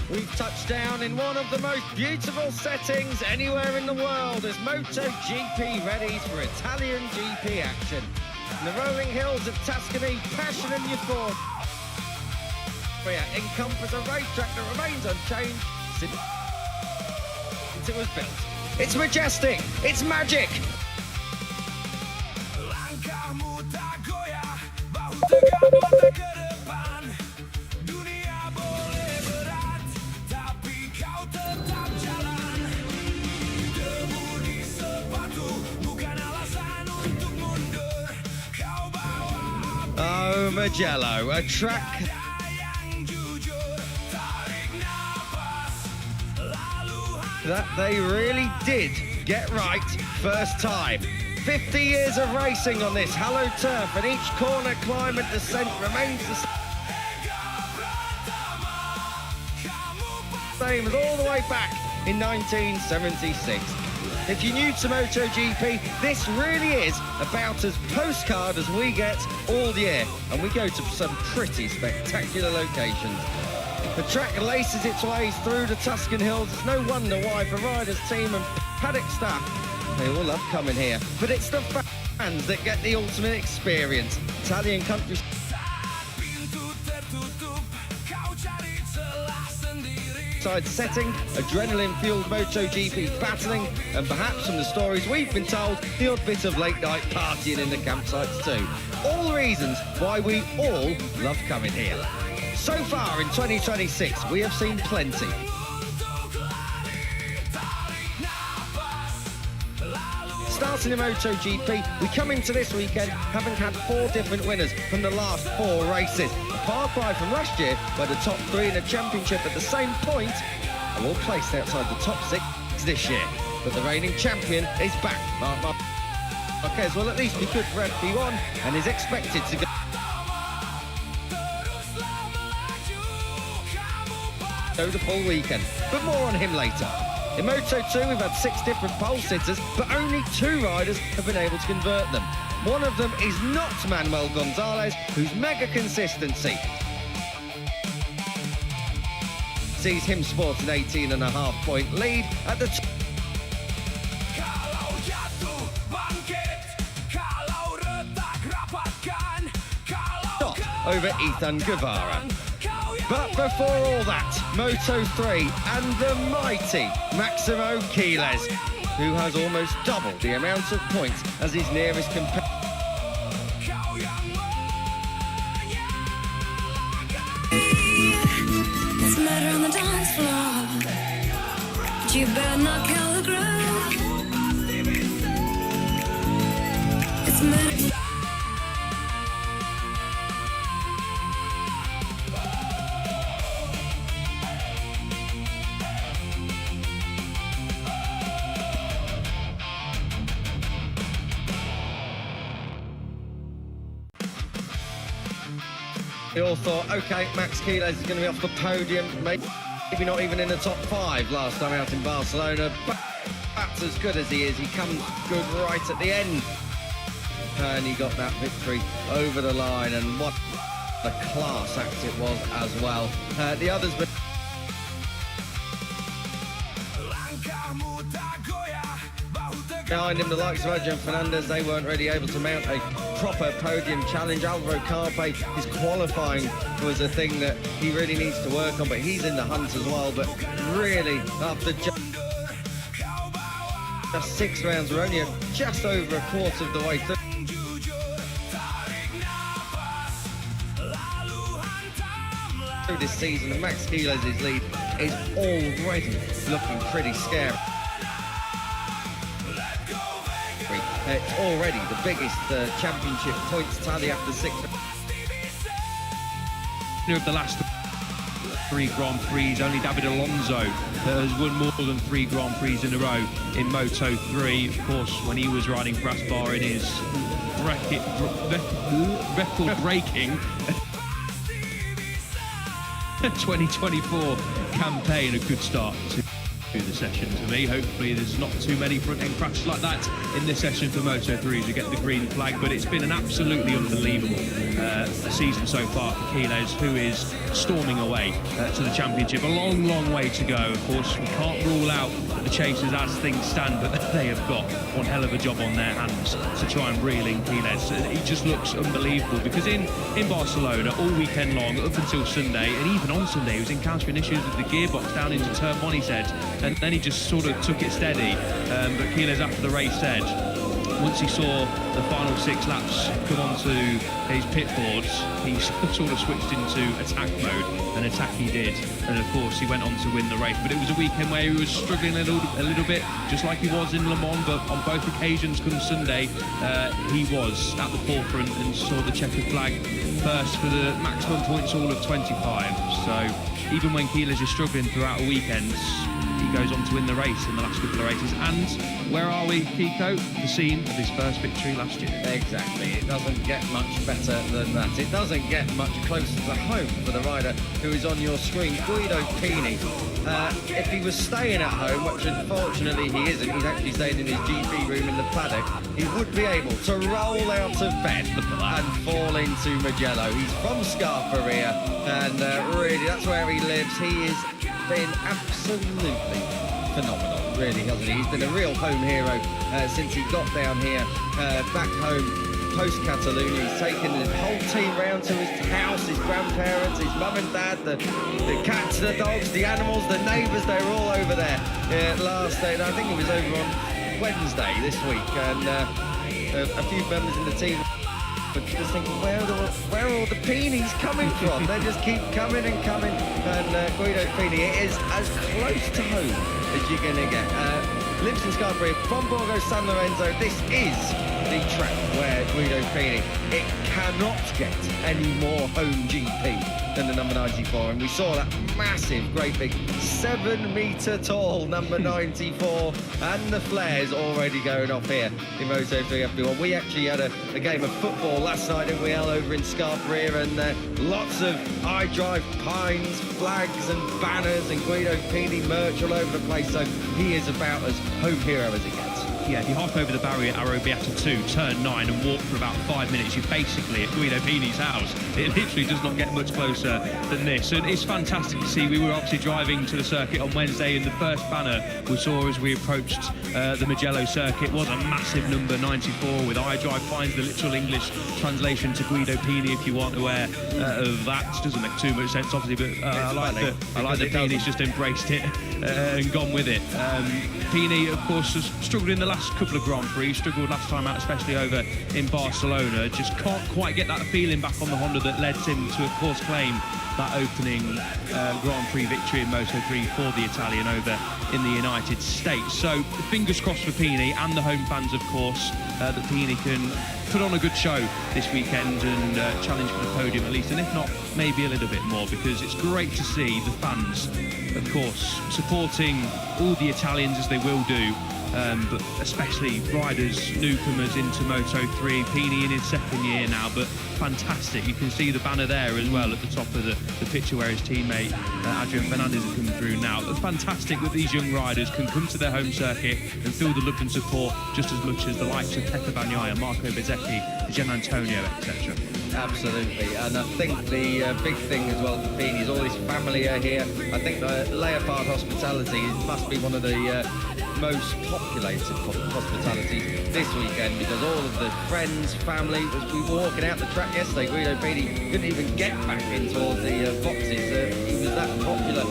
We've touched down in one of the most beautiful settings anywhere in the world as MotoGP readies for Italian GP action. In the rolling hills of Tuscany, passion and euphoria encompass a racetrack that remains unchanged since it was built. It's majestic, it's magic. Oh, Mugello, a track that they really did get right first time. 50 years of racing on this hallowed turf, and each corner, climb and descent remains the same as all the way back in 1976. If you're new to MotoGP, this really is about as postcard as we get all year, and we go to some pretty spectacular locations. The track laces its ways through the Tuscan hills. It's no wonder why the riders, team and paddock staff, they all love coming here. But it's the fans that get the ultimate experience. Italian countryside setting, adrenaline-fueled MotoGP battling, and perhaps from the stories we've been told, the odd bit of late-night partying in the campsites too. All reasons why we all love coming here. So far in 2026, we have seen plenty. Starting in MotoGP, we come into this weekend having had 4 different winners from the last 4 races. A far cry from last year, where the top 3 in the championship at the same point are all placed outside the top 6 this year. But the reigning champion is back. Marc Marquez will at least be good for FP1 and is expected to go the full weekend, but more on him later. In Moto2, we've had 6 different pole sitters, but only 2 riders have been able to convert them. One of them is not Manuel Gonzalez, whose mega consistency sees him sport an 18.5-point lead at the top over Ethan Guevara. But before all that, Moto3 and the mighty Maximo Quiles, who has almost double the amount of points as his nearest competitor. It's murder on the dance floor, but you better not kill the groove. It's murder. We all thought, OK, Max Quiles is going to be off the podium, maybe not even in the top 5 last time out in Barcelona, but that's as good as he is. He comes good right at the end. And he got that victory over the line, and what a class act it was as well. The others... Behind him, the likes of Adrian Fernandez, they weren't really able to mount a proper podium challenge. Alvaro Carpe, his qualifying was a thing that he really needs to work on, but he's in the hunt as well. But really, after just 6 rounds, we're only just over a quarter of the way through this season, and Max Quiles' lead is already looking pretty scary. It's already the biggest championship points tally after 6. Of the last 3 Grand Prix, only David Alonso has won more than 3 Grand Prix in a row in Moto3. Of course, when he was riding Brassbar in his record-breaking 2024 campaign, a good start to through the session to me. Hopefully there's not too many front-end crashes like that in this session for Moto3 to get the green flag, but it's been an absolutely unbelievable season so far for Quiles, who is storming away to the championship. A long, long way to go. Of course, we can't rule out the chasers as things stand, but they have got one hell of a job on their hands to try and reel in Quiles. He just looks unbelievable, because in Barcelona all weekend long, up until Sunday, and even on Sunday, he was encountering issues with the gearbox down into turn 1, he said, and then he just sort of took it steady. But Quiles after the race said, once he saw the final 6 laps come onto his pit boards, he sort of switched into attack mode, and attack he did, and of course he went on to win the race. But it was a weekend where he was struggling a little bit, just like he was in Le Mans, but on both occasions come Sunday, he was at the forefront and saw the checkered flag first for the maximum points all of 25. So even when Quiles is struggling throughout a weekend, he goes on to win the race in the last couple of races. And where are we, Kiko? The scene of his first victory last year. Exactly. It doesn't get much better than that. It doesn't get much closer to home for the rider who is on your screen, Guido Pini. If he was staying at home, which unfortunately he isn't, he's actually staying in his GP room in the paddock, he would be able to roll out of bed and fall into Mugello. He's from Scarperia, and really that's where he lives. He is been absolutely phenomenal, really, hasn't he? He's been a real home hero since he got down here, back home post-Catalonia. He's taken the whole team round to his house, his grandparents, his mum and dad, the cats, the dogs, the animals, the neighbours, they were all over there last day. And I think it was over on Wednesday this week, and a few members in the team but just thinking, where are all the Pinis coming from? They just keep coming and coming. And Guido Pini, it is as close to home as you're going to get. Lives in Scarperia, from Borgo San Lorenzo. This is the track where Guido Pini, it cannot get any more home GP than the number 94. And we saw that massive, great big 7-metre tall number 94, and the flares already going off here in Moto3 FP1. We actually had a game of football last night, didn't we, Al, over in Scarperia, and lots of I Drive Pines flags and banners and Guido Pini merch all over the place. So he is about as home hero as it gets. Yeah, if you hop over the barrier at Arrabbiata 2, turn 9, and walk for about 5 minutes, you're basically at Guido Pini's house. It literally does not get much closer than this. And it's fantastic to see. We were obviously driving to the circuit on Wednesday, and the first banner we saw as we approached the Mugello circuit was a massive number 94 with I Drive Pines, the literal English translation to Guido Pini, if you want aware of that. Doesn't make too much sense, obviously, but I like that Pini's just embraced it and gone with it. Pini, of course, has struggled in the last couple of Grand Prix, struggled last time out, especially over in Barcelona. Just can't quite get that feeling back on the Honda that led him to, of course, claim that opening Grand Prix victory in Moto3 for the Italian over in the United States. So fingers crossed for Pini and the home fans, of course, that Pini can put on a good show this weekend and challenge for the podium at least, and if not, maybe a little bit more, because it's great to see the fans, of course, supporting all the Italians as they will do, but especially riders, newcomers into Moto3. Pini in his second year now, but fantastic. You can see the banner there as well at the top of the picture where his teammate Adrian Fernandez has come through now. It's fantastic that these young riders can come to their home circuit and feel the love and support just as much as the likes of Pecco Bagnaia, Marco Bezzecchi, Gian Antonio, etc. Absolutely, and I think the big thing as well for Pini is all his family are here. I think the Leopard Hospitality must be one of the most populated hospitalities this weekend, because all of the friends, family, as we were walking out the track yesterday, Guido Pini couldn't even get back in towards the boxes. He was that popular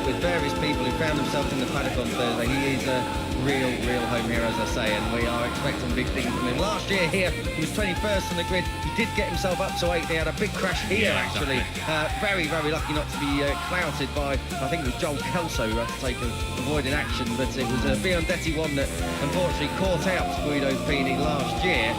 with various people who found themselves in the paddock on Thursday. He is a real home hero, as I say, and we are expecting big things from him. Last year here, he was 21st on the grid. He did get himself up to 8th. He had a big crash here, actually. Very lucky not to be clouted by, I think it was Joel Kelso who had to take avoiding action, but it was Biondetti one that unfortunately caught out Guido Pini last year,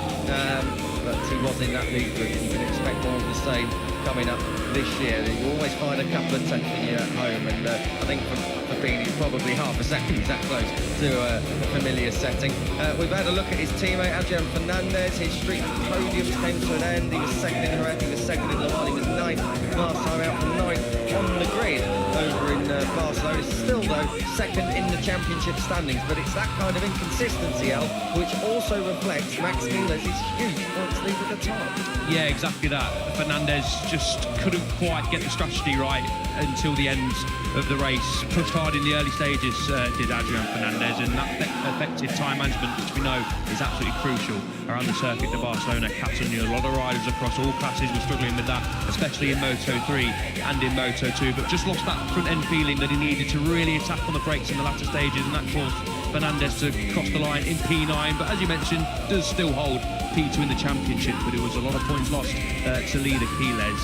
but he was in that league group. You can expect more of the same coming up this year. You always find a couple of tenths when you're at home, and I think for Pini, probably half a second he's that close to a familiar setting. We've had a look at his teammate Adrian Fernandez. His streak of podiums came to an end. He was second in Jerez, he was second in Le Mans, he was 9th last time out, from 9th on the grid. over in Barcelona. It's still, though, second in the championship standings, but it's that kind of inconsistency, Al, which also reflects Max Miele's huge points lead at the top. Yeah, exactly that. Fernandez just couldn't quite get the strategy right until the end of the race. Pushed hard in the early stages, did Adrian Fernandez, and that effective time management, which we know is absolutely crucial around the circuit of Barcelona, Catalonia. A lot of riders across all classes were struggling with that, especially in Moto3 and in Moto2, but just lost that front-end feeling that he needed to really attack on the brakes in the latter stages, and that caused Fernandez to cross the line in P9, but as you mentioned, does still hold P2 in the championship, but it was a lot of points lost to leader Quiles.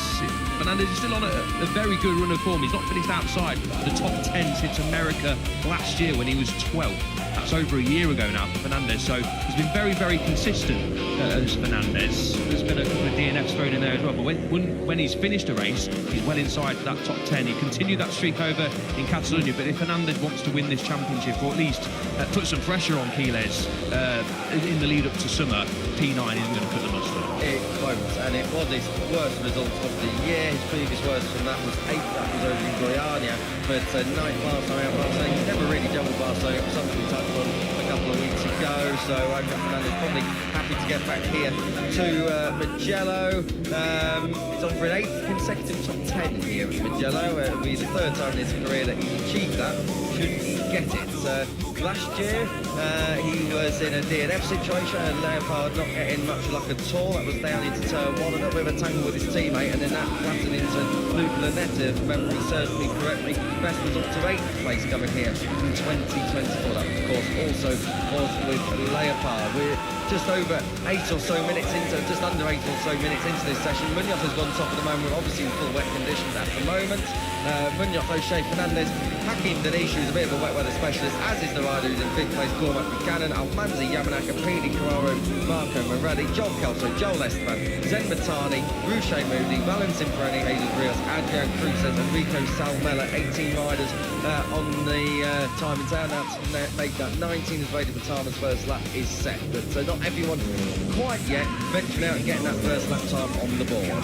Fernandez is still on a very good run of form. He's not finished outside the top 10 since America last year when he was 12th. That's over a year ago now for Fernandez, so he's been very, very consistent as Fernandez. There's been a couple of DNFs thrown in there as well, but when he's finished a race, he's well inside that top 10. He continued that streak over in Catalonia, but if Fernandez wants to win this championship, or at least put some pressure on Quiles in the lead up to summer, P9 isn't going to cut the mustard. It won't, and it was his worst result of the year. His previous worst from that was 8th, that was over in Guyana, but 9th last time out Barcelona. He's never really dealt with Barcelona, something we touched on a couple of weeks ago, so Fernandez probably happy to get back here to Mugello. He's on for an 8th consecutive top 10 here at Mugello. It'll be the 3rd time in his career that he's achieved that, should he get it. Last year, he was in a DNF situation, and Leopard not getting much luck at all. That was down into turn 1, a little bit of a tangle with his teammate, and then that flattened into Luke Lanetta, if memory serves me correctly. Best result to 8th place coming here in 2024. That, of course, also was with Leopard. We're just over 8 or so minutes into, just under 8 or so minutes into this session. Munoz has gone top at the moment. We're obviously in full wet conditions at the moment. Munoz, O'Shea, Fernandez, Hakim Danish, who's a bit of a wet weather specialist, as is the rider who's in 5th place, Cormac Buchanan, Almanzi, Yamanaka, Pini Carraro, Marco Morelli, Joel Kelso, Joel Esteban, Zen Batani, Ruche Moody, Valentin Peroni, Jesus Rios, Adrian Cruces, and Rico Salmella. 18 riders on the time in town. Now to make that 19 as Vader Batama's first lap is set, but not everyone quite yet venturing out and getting that first lap time on the board.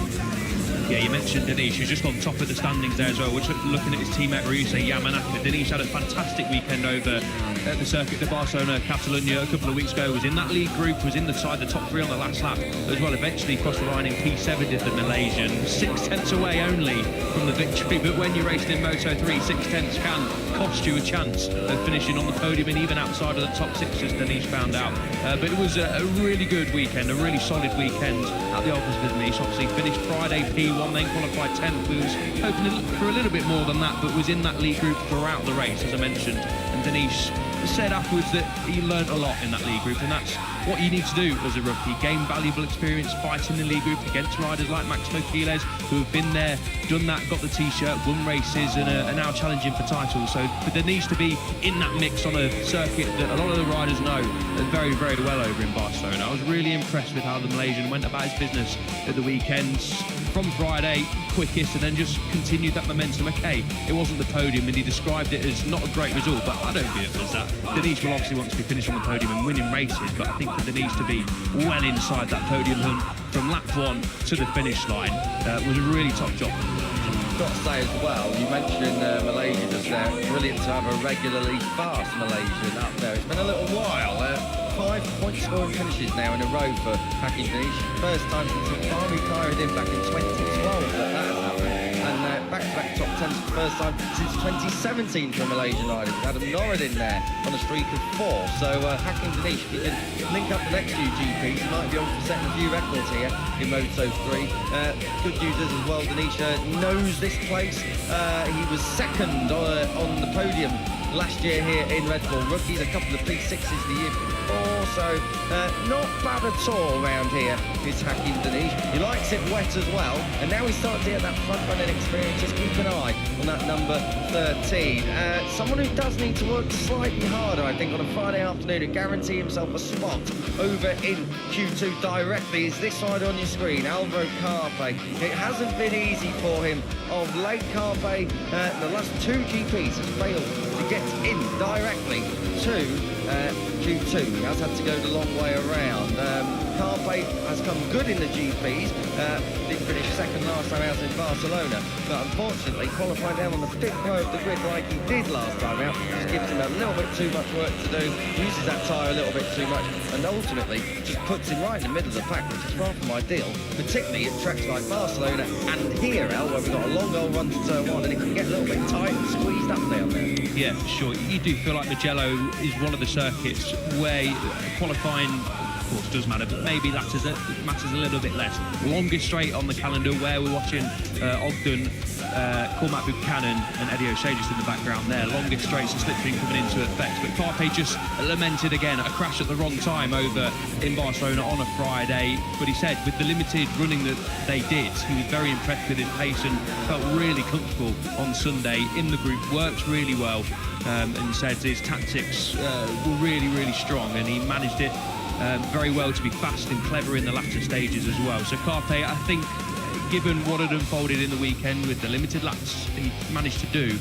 Yeah, you mentioned Danish, who's just on top of the standings there as well. We're looking at his teammate Ryusei Yamanaka. Danish had a fantastic weekend over at the circuit de Barcelona, Catalonia a couple of weeks ago. Was in that lead group, was inside the top 3 on the last lap as well. Eventually crossed the line in P7, did the Malaysian. 6/10 away only from the victory, but when you're racing in Moto3, 6/10 can cost you a chance of finishing on the podium and even outside of the top 6, as Danish found out. But it was a really good weekend, a really solid weekend at the office with Danish. Obviously finished Friday P1, then qualified 10th. We was hoping for a little bit more than that, but was in that lead group throughout the race, as I mentioned. And Danish said afterwards that he learned a lot in that lead group, and that's what you need to do as a rookie. Gain valuable experience fighting the lead group against riders like Maximo Quiles, who have been there, done that, got the t-shirt, won races, and are now challenging for titles. So there needs to be in that mix on a circuit that a lot of the riders know very, very well over in Barcelona. I was really impressed with how the Malaysian went about his business at the weekends. From Friday, quickest, and then just continued that momentum. Okay, it wasn't the podium, and he described it as not a great result, but I don't view it as that. Danish will obviously want to be finished on the podium and winning races, but I think that there needs to be well inside that podium hunt from lap 1 to the finish line. Was a really top job. Got to say as well, you mentioned Malaysia just there. Brilliant to have a regularly fast Malaysian up there. It's been a little while. 5 point scoring finishes now in a row for Hakim Danish. First time since Fahmi Khairi did back in 2012 that has happened. And back-to-back top 10s for the first time since 2017 for Malaysian riders. Adam Norrid in there on a streak of 4. So Hakim Danish, if he can link up the next few GPs, he might be on for setting a few records here in Moto3. Good news is as well, Danish knows this place. He was second on the podium last year here in Red Bull Rookies, a couple of P6s the year before, so not bad at all around here is Hakim Danish. He likes it wet as well, and now he's starting to get that front running experience. Just keep an eye on that number 13. Someone who does need to work slightly harder, I think, on a Friday afternoon to guarantee himself a spot over in Q2 directly is this side on your screen, Alvaro Carpe. It hasn't been easy for him of late. Carpe, the last 2 GPs has failed to get in directly to Q2. He has had to go the long way around. Carpe has come good in the GPs. Did finish second last time out in Barcelona, but unfortunately qualifying down on the 5th row of the grid like he did last time out just gives him a little bit too much work to do, uses that tyre a little bit too much, and ultimately just puts him right in the middle of the pack, which is far from ideal, particularly at tracks like Barcelona and here, Al, where we've got a long old run to turn 1 and it can get a little bit tight and squeezed up down there. Yeah, for sure. You do feel like Mugello is one of the circuits where qualifying, of course, does matter, but maybe that matters a little bit less. Longest straight on the calendar, where we're watching Ogden, Cormac Buchanan and Eddie O'Shea just in the background there. Longest straights and slipstream coming into effect. But Carpe just lamented again a crash at the wrong time over in Barcelona on a Friday. But he said with the limited running that they did, he was very impressed with his pace and felt really comfortable on Sunday in the group. Worked really well, and said his tactics were really, really strong, and he managed it very well to be fast and clever in the latter stages as well. So Carpe, I think, given what had unfolded in the weekend with the limited laps he managed to do,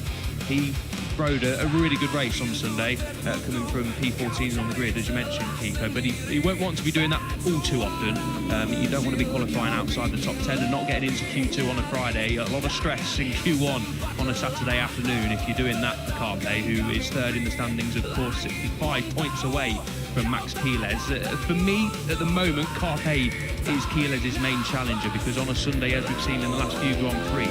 he rode a really good race on Sunday, coming from P14 on the grid, as you mentioned, Kiko, but he won't want to be doing that all too often. You don't want to be qualifying outside the top 10 and not getting into Q2 on a Friday. A lot of stress in Q1 on a Saturday afternoon if you're doing that for Carpe, who is third in the standings, of course, 65 points away from Max Quiles. For me, at the moment, Carpe is Quiles' main challenger, because on a Sunday, as we've seen in the last few Grand Prix,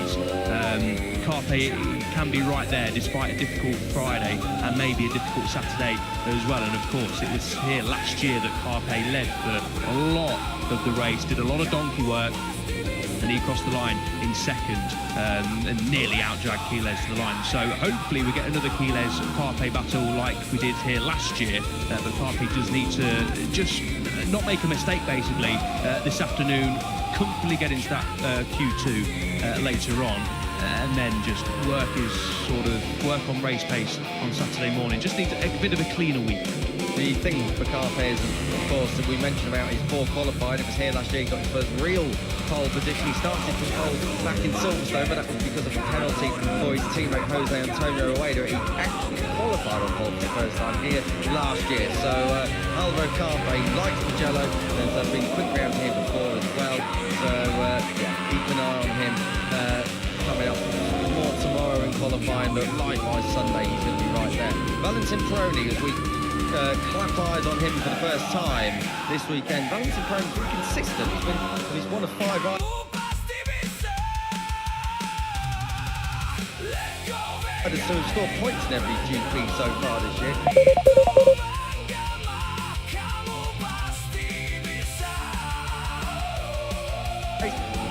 Carpe can be right there despite a difficult Friday and maybe a difficult Saturday as well. And of course, it was here last year that Carpe led for a lot of the race, did a lot of donkey work, and he crossed the line in second and nearly outdragged Quiles to the line. So hopefully we get another Quiles-Carpe battle like we did here last year, but Carpe does need to just not make a mistake basically this afternoon, comfortably get into that Q2 later on, and then just work on race pace on Saturday morning. Just needs a bit of a cleaner week. The thing for Carpe is, of course, that we mentioned about his poor qualifying. It was here last year, he got his first real pole position. He started from pole back in Silverstone, but that was because of a penalty for his teammate Jose Antonio Rueda. He actually qualified on pole for the first time here last year. So Alvaro Carpe likes Mugello, and there's been quick round here before as well. So yeah, keep an eye on him coming up more tomorrow in qualifying, but likewise Sunday he's going to be right there. Valentin Peroni, as we clap eyes on him for the first time this weekend. Valentin Peroni's been consistent. He's one of 5 riders to have scored points in every GP so far this year.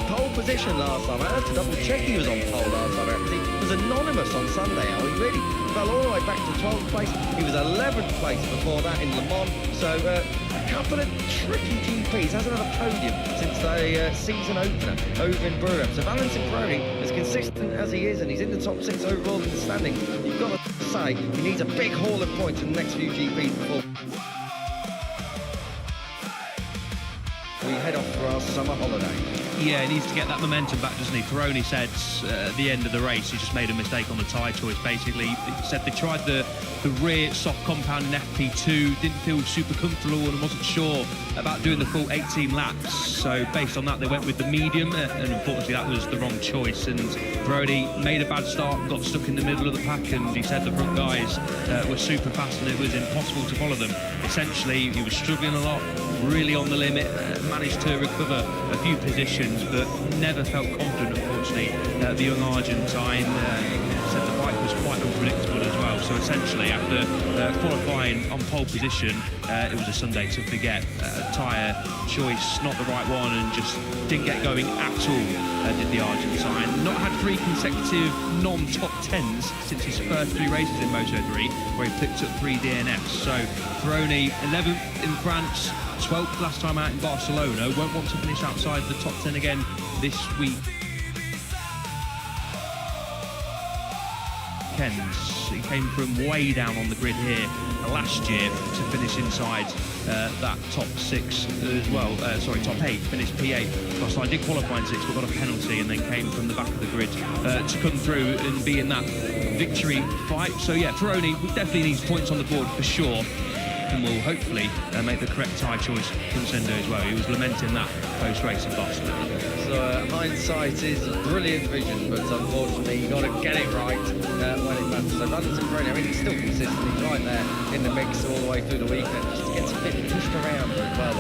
Pole position last time. I had to double check he was on pole last time out, because he was anonymous on Sunday. He really fell all the way back to 12th place. He was 11th place before that in Le Mans. So a couple of tricky GPs. Hasn't had a podium since the season opener over in Burham. So Valentin Peroni, as consistent as he is, and he's in the top 6 overall in the standing, you've got to say he needs a big haul of points in the next few GPs before we head off for our summer holiday. Yeah, he needs to get that momentum back, doesn't he? Peroni said at the end of the race he just made a mistake on the tyre choice. Basically, he said they tried the rear soft compound in FP2, didn't feel super comfortable and wasn't sure about doing the full 18 laps. So based on that, they went with the medium, and unfortunately that was the wrong choice. And Peroni made a bad start, got stuck in the middle of the pack, and he said the front guys were super fast and it was impossible to follow them. Essentially, he was struggling a lot, really on the limit, managed to recover a few positions, but never felt confident, unfortunately. The young Argentine said the bike was quite unpredictable as well. So essentially, after qualifying on pole position, it was a Sunday to forget. Tyre choice, not the right one, and just didn't get going at all, did the Argentine. Not had 3 consecutive non-top 10s since his first 3 races in Moto3, where he picked up 3 DNFs. So Peroni, 11th in France, 12th last time out in Barcelona, won't want to finish outside the top 10 again this week. He came from way down on the grid here last year to finish inside that top 6 as well. Top 8, finished P8. So I did qualify in 6, but got a penalty and then came from the back of the grid to come through and be in that victory fight. So yeah, Peroni definitely needs points on the board for sure. and will hopefully make the correct tyre choice from Sendo as well. He was lamenting that post-race in Barcelona. So hindsight is brilliant vision, but unfortunately you've got to get it right when it matters. So Valentin Brony, I mean, he's still consistent. He's right there in the mix all the way through the weekend. Just gets a bit pushed around as well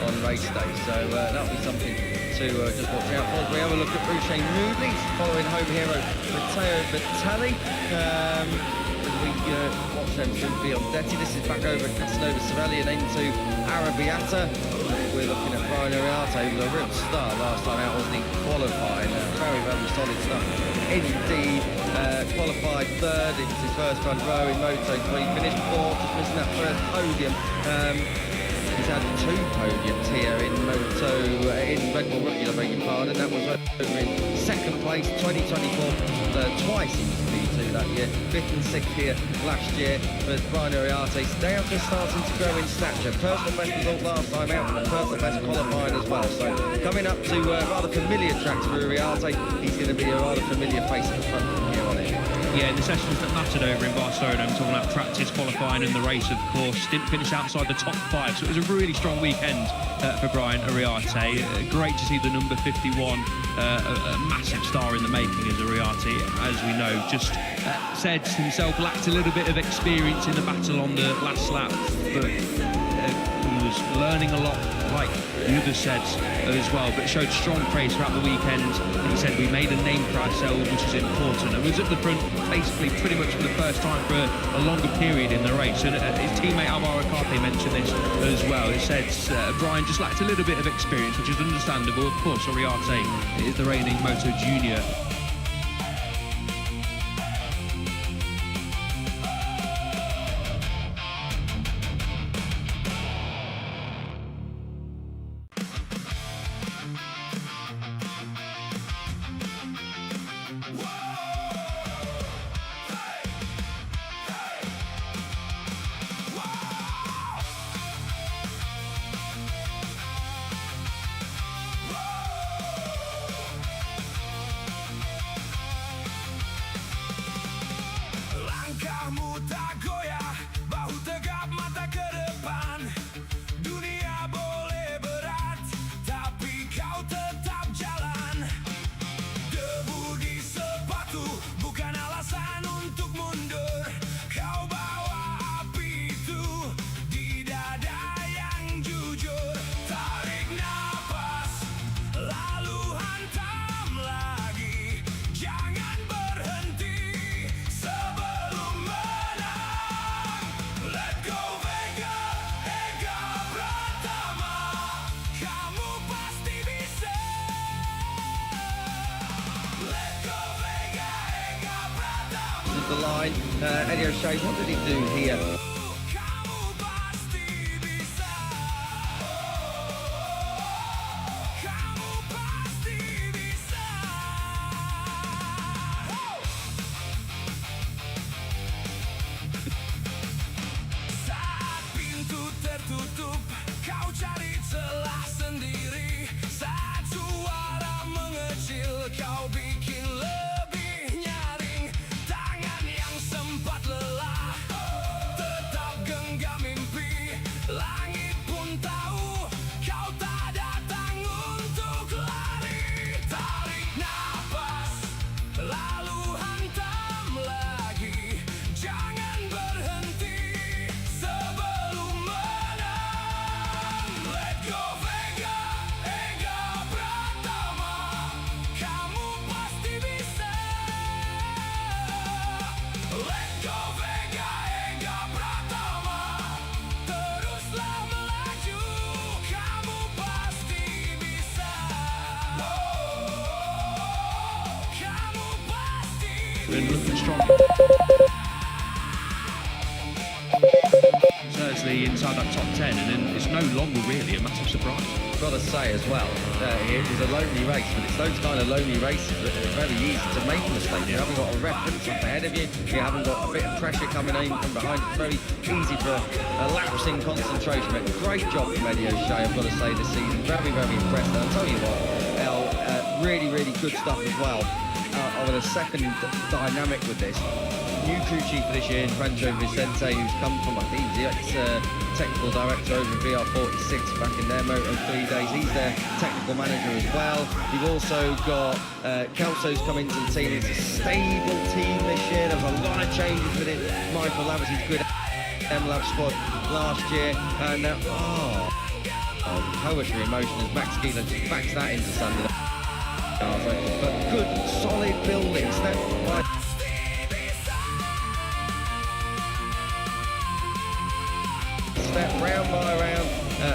on race day. So that'll be something to just watch out for. We have a look at Boucher Moodley following home hero Matteo Vitali. We watch them soon be on Detti. This is back over at Casanova Cervelli and into Arrabbiata. We're looking at Brian Ariarte, who was a real star last time out, wasn't he? Qualifying, very, very solid stuff. Indeed, qualified third, it was his first front row in Moto3, finished fourth, just missing that first podium. He's had 2 podiums here in Red Bull Rookie, I beg your pardon. That was over in second place, 2024, twice in P2 that year, 5th and 6th here last year. But Brian Ariarte, they are just starting to grow in stature. Personal best result last time out, and personal best qualifying as well. So coming up to rather familiar tracks for Ariarte, he's going to be a rather familiar face at the front from here on in. Yeah, in the sessions that mattered over in Barcelona, I'm talking about practice, qualifying and the race, of course, didn't finish outside the top 5, so it was a really strong weekend for Brian Ariarte. Great to see the number 51, a massive star in the making as Ariarte, as we know. Just said himself lacked a little bit of experience in the battle on the last lap, but he was learning a lot, like the others said as well, but showed strong praise throughout the weekend. He said we made a name for ourselves, which is important, and was at the front basically pretty much for the first time for a longer period in the race. And his teammate Alvaro Carpe mentioned this as well. He said Brian just lacked a little bit of experience, which is understandable. Of course, Ariarte is the reigning Moto Junior. Langkahmu tak goyah, bahu tegap mata ke depan. Dunia boleh berat, tapi kau tetap jalan. Debu di sepatu bukan alasan untuk mundur. Kau bawa api itu di dada yang jujur. Tarik napas, lalu hantam lagi. Jangan berhenti sebelum menang. Let go Vega, Ega Pratama. Kamu pasti bisa. Let go Vega, Ega Pratama. This is the line. Eddie O'Shea, what did he do here? Kamu pasti bisa. Kamu pasti bisa. Saat pintu tertutup, kau cari celah sendiri. Saat suara mengecil, kau bikin lebih nyaring. Tangan yang sempat lelah tetap genggam mimpi. Langit pun tahu kau tak datang untuk lari. Tarik napas, lalu hantam lagi. Jangan berhenti sebelum menang. Let go Vega, Ega Pratama. Kamu pasti bisa. Let go Vega, Ega Pratama. Teruslah melaju, kamu pasti bisa. Kamu pasti Been looking strong. Certainly inside that top 10, and then it's no longer really a massive surprise. Got to say as well, it was a lonely race, but it's those kind of lonely races that are very easy to make a mistake. You haven't got a reference up ahead of you, you haven't got a bit of pressure coming in from behind. It's very easy for a lapse in concentration. But great job from Eddie O'Shea, I've got to say, this season. Very, very impressed. And I'll tell you what, El, really, really good stuff as well. On a second dynamic with this. new crew chief for this year, Franco Vicente, who's come from, I think he's the ex-technical director over at VR46 back in their Moto3 days. He's their technical manager as well. You've also got Kelso's come into the team. It's a stable team this year. There's a lot of changes with it. Michael Laverty's good M-Lab squad last year. And poetry emotion as Max Keeler just backs that into Sunday. But good, solid building. Step round by round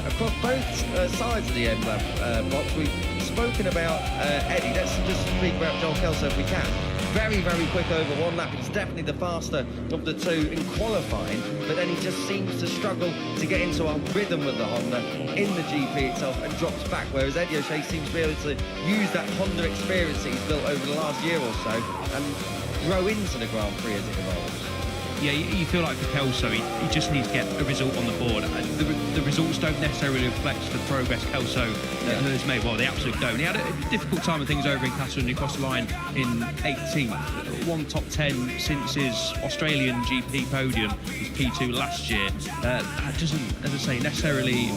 across both sides of the M-Lab box. We've spoken about Eddie. Let's just speak about Joel Kelso if we can. Very, very quick over one lap. He's definitely the faster of the two in qualifying, but then he just seems to struggle to get into a rhythm with the Honda in the GP itself and drops back, whereas Eddie O'Shea seems to be able to use that Honda experience that he's built over the last year or so and grow into the Grand Prix as it evolves. Yeah, you feel like for Kelso, he just needs to get a result on the board. The results don't necessarily reflect the progress Kelso has made. Well, they absolutely don't. He had a difficult time of things over in Catalan. He crossed the line in 18th. One top 10 since his Australian GP podium, his P2 last year. That doesn't, as I say, necessarily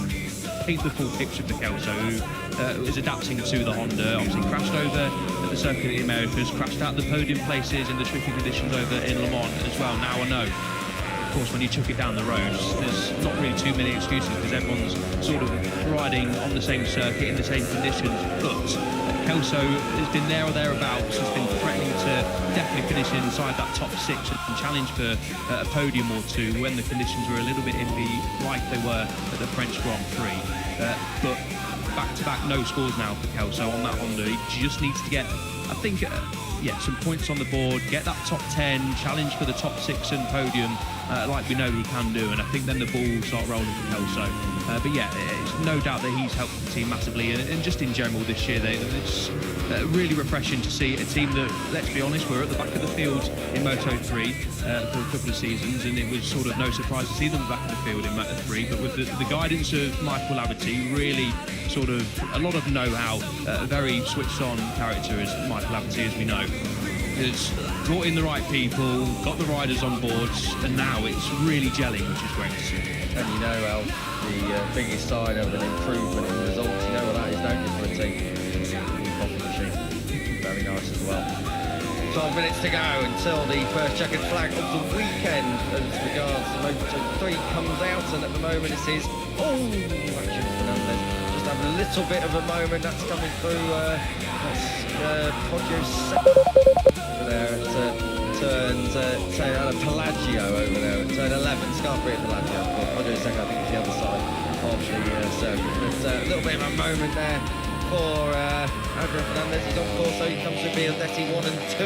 paint the full picture for Kelso, who is adapting to the Honda. Obviously crashed over at the Circuit of the Americas, crashed out the podium places in the tricky conditions over in Le Mans as well. Now I know, of course, when you chuck it down the roads, there's not really too many excuses because everyone's sort of riding on the same circuit in the same conditions. But Kelso has been there or thereabouts, has been threatening to definitely finish inside that top 6 and challenge for a podium or two when the conditions were a little bit iffy, like they were at the French Grand Prix. But back-to-back no scores now for Kelso on that Honda. He just needs to get, I think, some points on the board, get that top 10, challenge for the top 6 and podium, like we know he can do, and I think then the ball will start rolling for Kelso. But yeah, it's no doubt that he's helped the team massively, and just in general this year, it's really refreshing to see a team that, let's be honest, were at the back of the field in Moto3 for a couple of seasons, and it was sort of no surprise to see them back of the field in Moto3, but with the guidance of Michael Laverty, really sort of a lot of know-how, a very switched-on character as Michael Laverty, as we know. Has brought in the right people, got the riders on board, and now it's really gelling, which is great to see. And you know, Al, the biggest sign of an improvement in results, you know what that is, don't you, for a team? Coffee machine. Very nice as well. 12 minutes to go until the first checkered flag of the weekend as regards the Moto3 comes out, and at the moment it is, action Fernandez. Just having a little bit of a moment, that's coming through, that's Poggio over there at Pelagio over there at turn 11, Scarfree at Pelagio. Poggio second, I think it's the other side of the circuit. But a little bit of a moment there for Adrian Fernandez. He's on course, so he comes through Biandetti 1 and 2.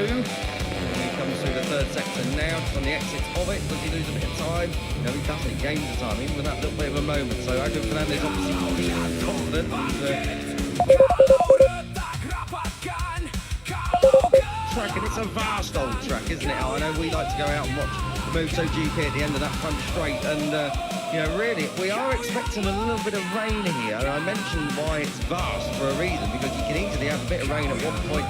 He comes through the third sector now, just on the exit of it. Does he lose a bit of time? No, he doesn't. He gains the time, even with that little bit of a moment. So Adrian Fernandez obviously confident. Track, and it's a vast old track, isn't it? I know we like to go out and watch MotoGP at the end of that front straight, and you know, really, we are expecting a little bit of rain here. And I mentioned why it's vast for a reason, because you can easily have a bit of rain at one point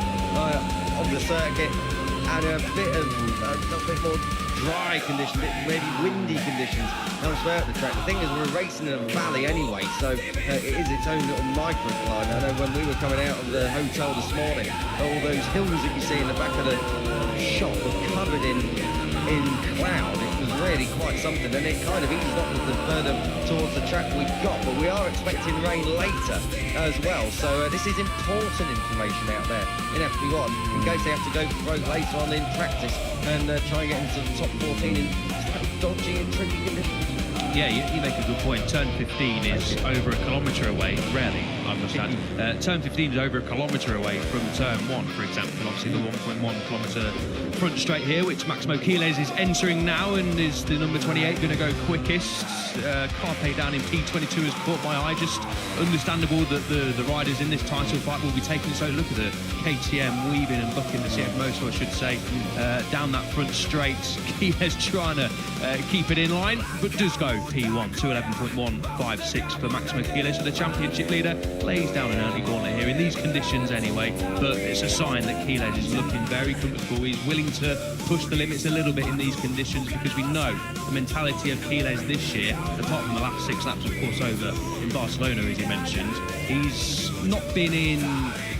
on the circuit, and a little bit more dry conditions, maybe windy conditions elsewhere at the track. The thing is, we're racing in a valley anyway, so it is its own little microclimate. I know when we were coming out of the hotel this morning, all those hills that you see in the back of the shop were covered in cloud. It was really quite something, and it kind of eased up the further towards the track we got, but we are expecting rain later as well, so this is important information out there in FP1 in case they have to go for broke later on in practice and try and get into the top 14 in dodgy and tricky conditions. Yeah, you make a good point. Turn 15 is over a kilometre away, rarely, I must add. Turn 15 is over a kilometre away from turn 1, for example. Obviously, the 1.1 kilometre front straight here, which Maximo Quiles is entering now, and is the number 28 going to go quickest. Carpe down in P22 has caught my eye. Just understandable that the riders in this title fight will be taking so. Look at the KTM weaving and bucking the CF Moto, I should say, down that front straight. Quiles trying to keep it in line, but does go P1, 211.156 for Maximo Quiles, the championship leader. lays down an early gauntlet here in these conditions anyway, but it's a sign that Quiles is looking very comfortable. He's willing to push the limits a little bit in these conditions because we know the mentality of Quiles this year, apart from the last 6 laps, of course, over in Barcelona, as he mentioned, he's not been in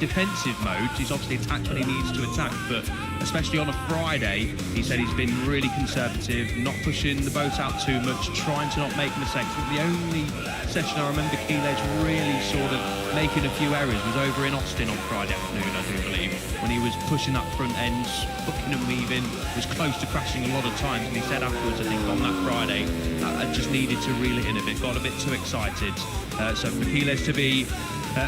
defensive mode. He's obviously attacked when he needs to attack, but especially on a Friday, he said he's been really conservative, not pushing the boat out too much, trying to not make mistakes. The only session I remember Quiles really sort of making a few errors was over in Austin on Friday afternoon, I do believe, when he was pushing that front end, hooking and weaving, was close to crashing a lot of times, and he said afterwards, I think on that Friday, I just needed to reel it in a bit, got a bit too excited. So for Quiles to be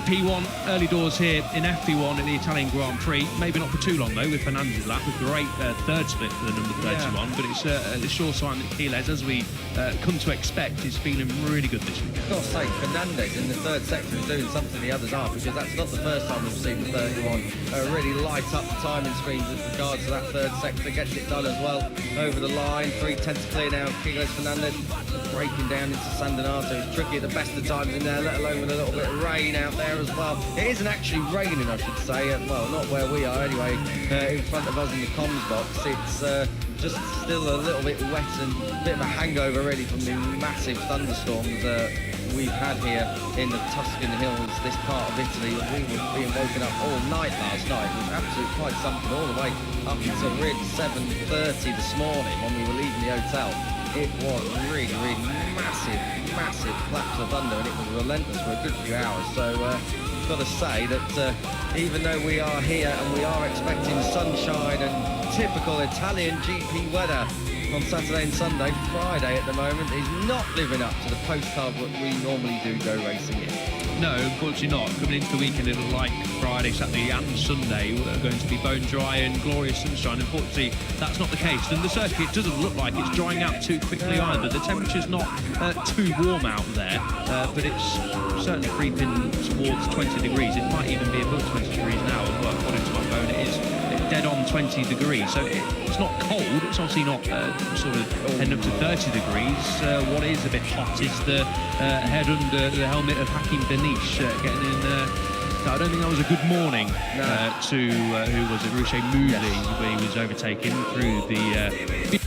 P1 early doors here in FP1 at the Italian Grand Prix. Maybe not for too long though with Fernandez's lap. A great third split for the number 31, but it's a sure sign that Quiles, as we come to expect, is feeling really good this week. I've got to say, Fernandez in the third sector is doing something the others aren't, because that's not the first time we've seen the 31 really light up the timing screens with regards to that third sector. Gets it done as well over the line. 3/10 clear now. Quiles Fernandez breaking down into San Donato. It's tricky at the best of times in there, let alone with a little bit of rain out there as well. It isn't actually raining, I should say. Well, not where we are anyway. In front of us in the comms box, it's just still a little bit wet and a bit of a hangover really from the massive thunderstorms we've had here in the Tuscan hills, this part of Italy. We were being woken up all night last night. It was absolutely quite something, all the way up until really 7:30 this morning when we were leaving the hotel. It was really massive claps of thunder, and it was relentless for a good few hours. So got to say that even though we are here and we are expecting sunshine and typical Italian GP weather on Saturday and Sunday, Friday at the moment is not living up to the postcard that we normally do go racing in. No, unfortunately not. Coming into the weekend, it looked like Friday, Saturday and Sunday were going to be bone dry and glorious sunshine. Unfortunately, that's not the case. And the circuit doesn't look like it's drying out too quickly either. The temperature's not too warm out there, but it's certainly creeping towards 20 degrees. It might even be above 20 degrees now, well, according to my phone. It is dead on 20 degrees. So it's not cold. It's obviously not sort of heading up to 30 degrees. What is a bit hot is the head under the helmet of Hakim Benish getting in. I don't think that was a good morning to who was it, Ruche Mouli, where he was overtaken through the